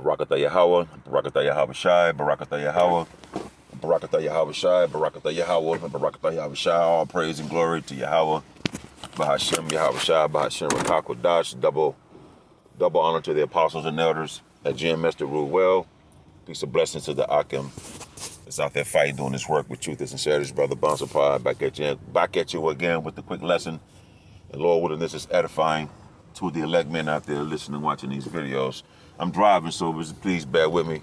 Barakatah Yahweh, Barakatah Yahweh Shai, Barakatah Yahweh, Barakatah Yahweh Shai, Barakatah Yahweh, Barakatah Yahweh Shai. All praise and glory to Yahweh, Bahashem Yahweh Shai, Bahashem Rakakodash. Double honor to the apostles and elders that GMS to rule well. Peace and blessings to the Akim that's out there fighting, doing this work with truth and sincerity. Brother Bouncer Pie back at you again with the quick lesson. And Lord willing, this is edifying to the elect men out there listening and watching these videos. I'm driving, so please bear with me.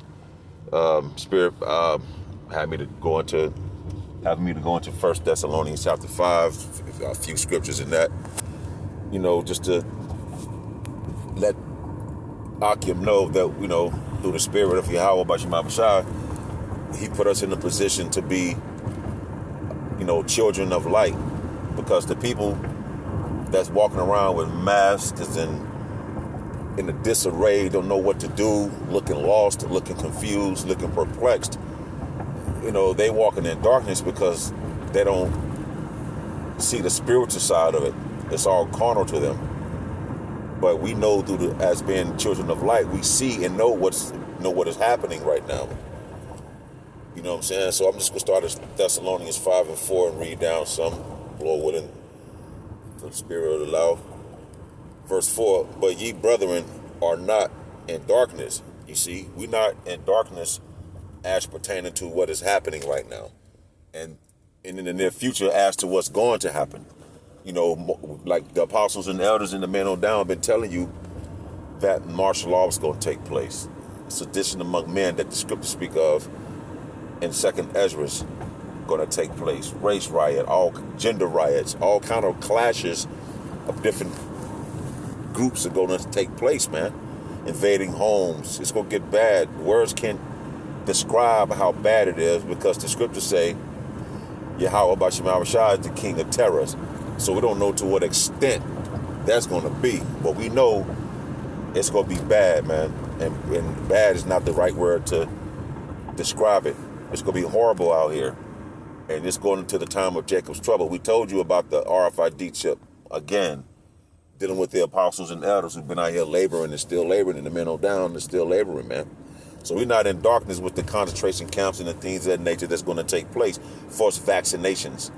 Spirit having me to go into 1 Thessalonians chapter 5, a few scriptures in that, just to let Akim know that, through the spirit of Yahweh Bashem Abishai, he put us in a position to be, children of light, because the people that's walking around with masks and in a disarray, don't know what to do, looking lost, looking confused, looking perplexed. They walking in darkness because they don't see the spiritual side of it. It's all carnal to them. But we know as being children of light, we see and know what is happening right now. You know what I'm saying? So I'm just gonna start at Thessalonians 5 and 4 and read down some, Lord willing, the Spirit will allow. Verse 4, but ye brethren are not in darkness. You see, we're not in darkness as pertaining to what is happening right now. And in the near future as to what's going to happen. Like the apostles and elders and the men on down have been telling you that martial law is going to take place. Sedition among men that the scriptures speak of in 2nd Ezra's going to take place. Race riot, all gender riots, all kind of clashes of different groups are going to take place, man. Invading homes. It's going to get bad. Words can't describe how bad it is, because the scriptures say Yahweh Bashem Abishai is the king of terrors. So we don't know to what extent that's going to be. But we know it's going to be bad, man. And bad is not the right word to describe it. It's going to be horrible out here. And it's going into the time of Jacob's trouble. We told you about the RFID chip again, dealing with the apostles and elders who've been out here laboring and still laboring, and the men on down are still laboring, man. So we're not in darkness with the concentration camps and the things of that nature that's going to take place. Forced vaccines.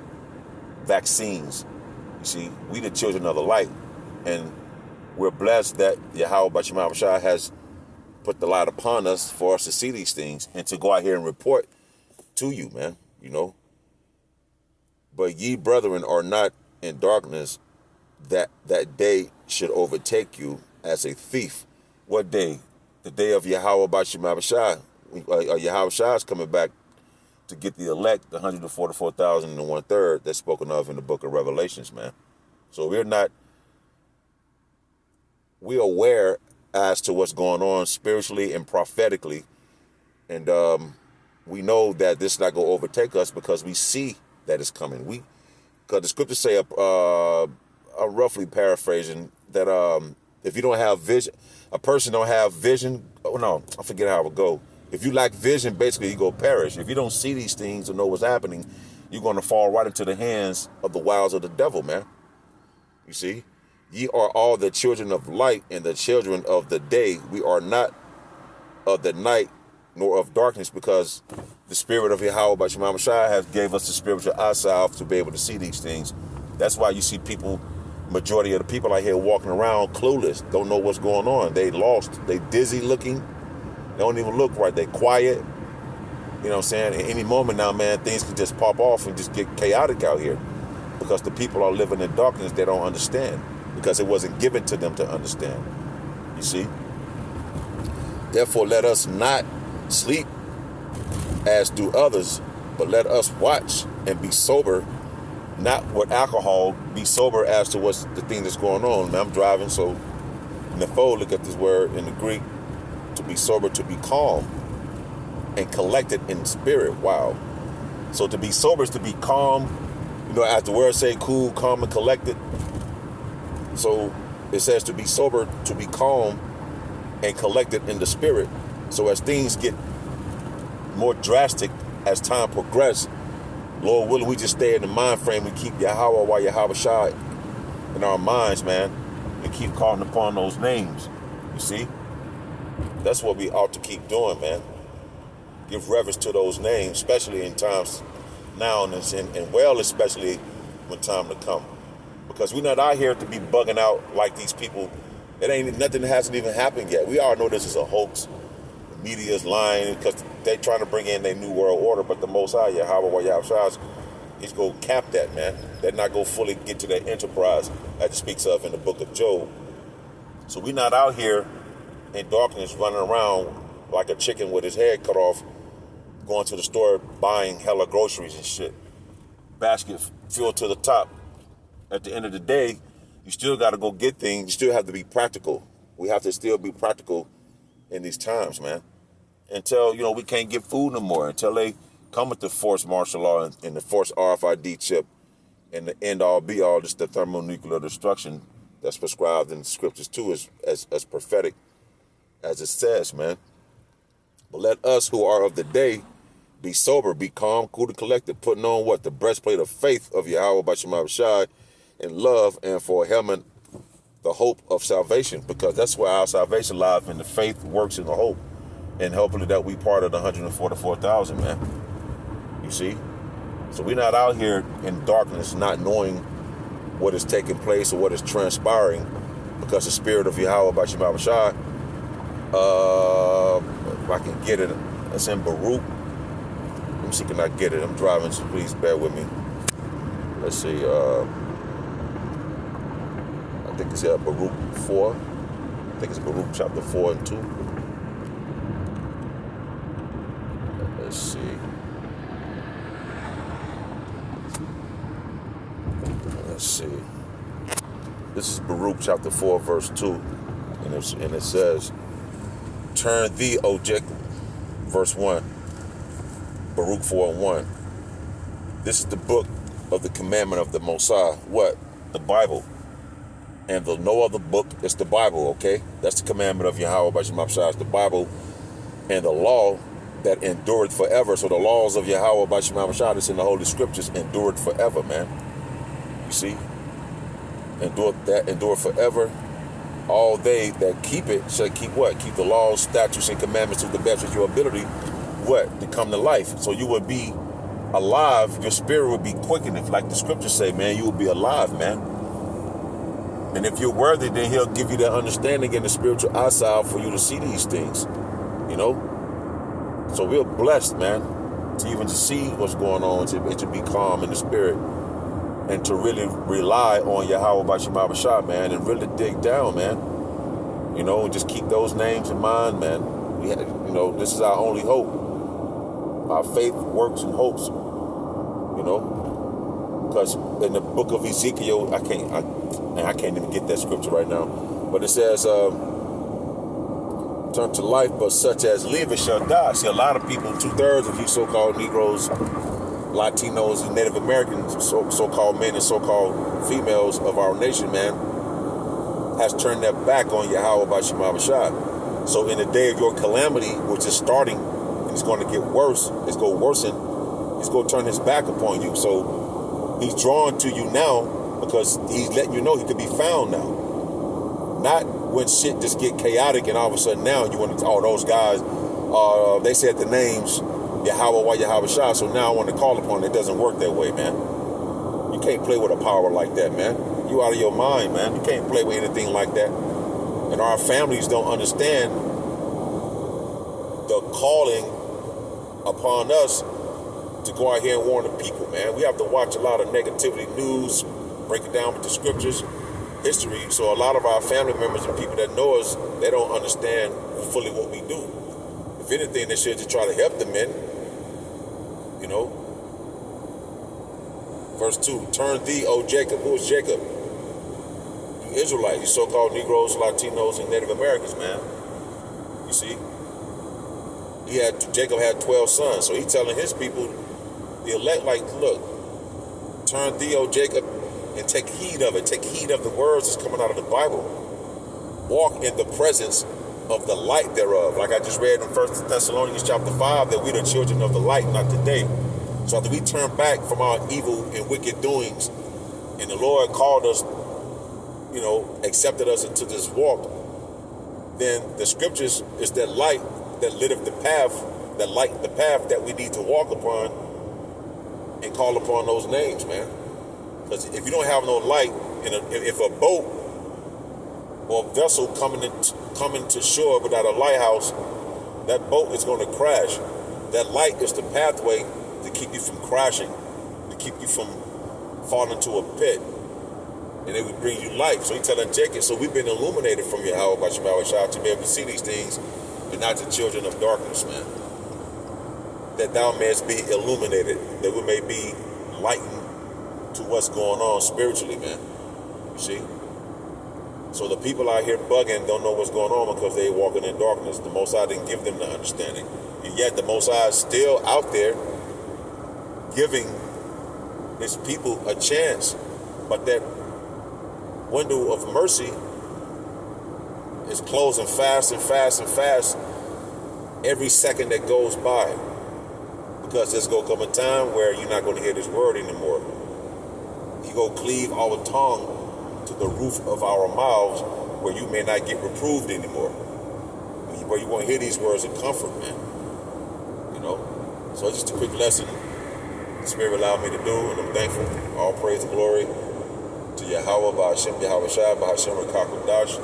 You see, we the children of the light, and we're blessed that Yahweh Bashem Abishai has put the light upon us for us to see these things and to go out here and report to you, man, But ye brethren are not in darkness, that day should overtake you as a thief. What day? The day of Yahweh Bashem Abishai. Yahweh Shai is coming back to get the elect, the 144,000 and 1/3 that's spoken of in the book of Revelations, man. So we're aware as to what's going on spiritually and prophetically. And we know that this is not going to overtake us because we see that it's coming. Because the scriptures say, I'm roughly paraphrasing, that if you don't have vision, a person don't have vision. Oh no, I forget how it would go. If you lack vision, basically you go perish. If you don't see these things or know what's happening, you're going to fall right into the hands of the wiles of the devil, man. You see, ye are all the children of light and the children of the day. We are not of the night nor of darkness, because the spirit of Yahweh Bashem Abishai has gave us the spiritual eyesight to be able to see these things. That's why you see majority of the people out here walking around clueless, don't know what's going on. They lost, they dizzy looking, they don't even look right, they quiet. You know what I'm saying? At any moment now, man, things can just pop off and just get chaotic out here, because the people are living in darkness. They don't understand, because it wasn't given to them to understand. You see? Therefore, let us not sleep as do others, but let us watch and be sober, not with alcohol, be sober as to what's the thing that's going on. Now, I'm driving, so Nepho, look at this word in the Greek, to be sober, to be calm and collected in spirit. Wow. So to be sober is to be calm, as the word say, cool, calm, and collected. So it says to be sober, to be calm and collected in the spirit. So as things get more drastic as time progresses, Lord willing, we just stay in the mind frame. We keep Yahweh while Yahweh Shai in our minds, man, and keep calling upon those names. You see? That's what we ought to keep doing, man. Give reverence to those names, especially in times now and well, especially when time to come. Because we're not out here to be bugging out like these people. Nothing hasn't even happened yet. We all know this is a hoax. The media is lying because they're trying to bring in their new world order, but the Most High, Yahweh, he's going to cap that, man. They're not going to fully get to that enterprise as it speaks of in the book of Job. So we're not out here in darkness running around like a chicken with his head cut off, going to the store buying hella groceries and shit. Basket filled to the top. At the end of the day, you still got to go get things. You still have to be practical. We have to still be practical in these times, man. Until, we can't get food no more. Until they come with the forced martial law and the forced RFID chip and the end-all, be-all, just the thermonuclear destruction that's prescribed in the scriptures too, as prophetic as it says, man. But let us who are of the day be sober, be calm, cool, and collected, putting on what? The breastplate of faith of Yahweh by Shema Shai in love, and for a helmet, the hope of salvation, because that's where our salvation lies, in the faith, works, and the hope. And hopefully that we part of the 144,000, man. You see? So we're not out here in darkness not knowing what is taking place or what is transpiring, because the spirit of Yahweh by Shema Shai, if I can get it, it's in Baruch. Let me see, can I get it? I'm driving, so please bear with me. Let's see, I think it's Baruch 4. I think it's Baruch chapter 4 and 2. Let's see. Let's see. This is Baruch chapter 4, verse 2. And it says, turn thee, O Jacob, verse 1. Baruch 4 and 1. This is the book of the commandment of the Mosiah. What? The Bible. And no other book is the Bible, okay? That's the commandment of Yahweh by Shema Shai, the Bible, and the law that endureth forever. So the laws of Yahweh by Shema Shai that's in the Holy Scriptures endured forever, man. You see? Endure forever. All they that keep it shall keep what? Keep the laws, statutes, and commandments to the best of your ability. What? To come to life. So you would be alive. Your spirit would be quickened. If, like the scriptures say, man, you will be alive, man. And if you're worthy, then he'll give you that understanding and the spiritual eyesight for you to see these things, So we're blessed, man, to even to see what's going on, to be calm in the spirit, and to really rely on Yahweh by Shema Shai, man, and really dig down, man. And just keep those names in mind, man. This is our only hope. Our faith, works, and hopes, Because in the book of Ezekiel, I can't even get that scripture right now, but it says, turn to life, but such as liveth shall die. See, a lot of people, 2/3 of you so-called Negroes, Latinos, and Native Americans, so-called men and so-called females of our nation, man, has turned their back on Yahweh by Shema Shai. So in the day of your calamity, which is starting, and it's going to get worse, it's going to worsen, he's going to turn his back upon you. So he's drawn to you now because he's letting you know he could be found now. Not when shit just get chaotic and all of a sudden now you want to, those guys, they said the names, Yahweh Shai, so now I want to call upon it. It doesn't work that way, man. You can't play with a power like that, man. You out of your mind, man. You can't play with anything like that. And our families don't understand the calling upon us to go out here and warn the people, man. We have to watch a lot of negativity news, break it down with the scriptures, history. So a lot of our family members and people that know us, they don't understand fully what we do. If anything, they should just try to help the men, Verse 2, turn thee, O Jacob. Who is Jacob? You Israelites, you so-called Negroes, Latinos, and Native Americans, man. You see? Jacob had 12 sons. So he's telling his people, the elect, like, look, turn thee, O Jacob, and take heed of it. Take heed of the words that's coming out of the Bible. Walk in the presence of the light thereof. Like I just read in 1 Thessalonians chapter 5, that we the children of the light, not today. So after we turn back from our evil and wicked doings, and the Lord called us, accepted us into this walk, then the scriptures is that light that lit up the path, that light the path that we need to walk upon and call upon those names, man. Because if you don't have no light, if a boat or a vessel coming to shore without a lighthouse, that boat is going to crash. That light is the pathway to keep you from crashing, to keep you from falling into a pit. And it would bring you life. So he's telling Jacob, so we've been illuminated from Yahweh by Shemawah Shah to be able to see these things and not the children of darkness, man. That thou mayest be illuminated, that we may be lightened to what's going on spiritually, man. You see? So the people out here bugging don't know what's going on because they walking in darkness. The Most High didn't give them the understanding. And yet the Most High is still out there giving his people a chance. But that window of mercy is closing fast and fast and fast every second that goes by, because there's going to come a time where you're not going to hear this word anymore. He going to cleave our tongue to the roof of our mouths, where you may not get reproved anymore, where you won't hear these words of comfort, man. You know, so it's just a quick lesson the Spirit allowed me to do, and I'm thankful. All praise and glory to Yahweh, by Hashem, Yahweh Shai, by Hashem, Rakakwadash.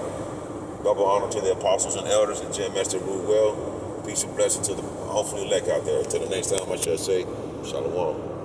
Double honor to the apostles and elders and Jim Master rule well. Peace and blessing to the hopefully elect out there. Until the next time, I shall say, Shalom.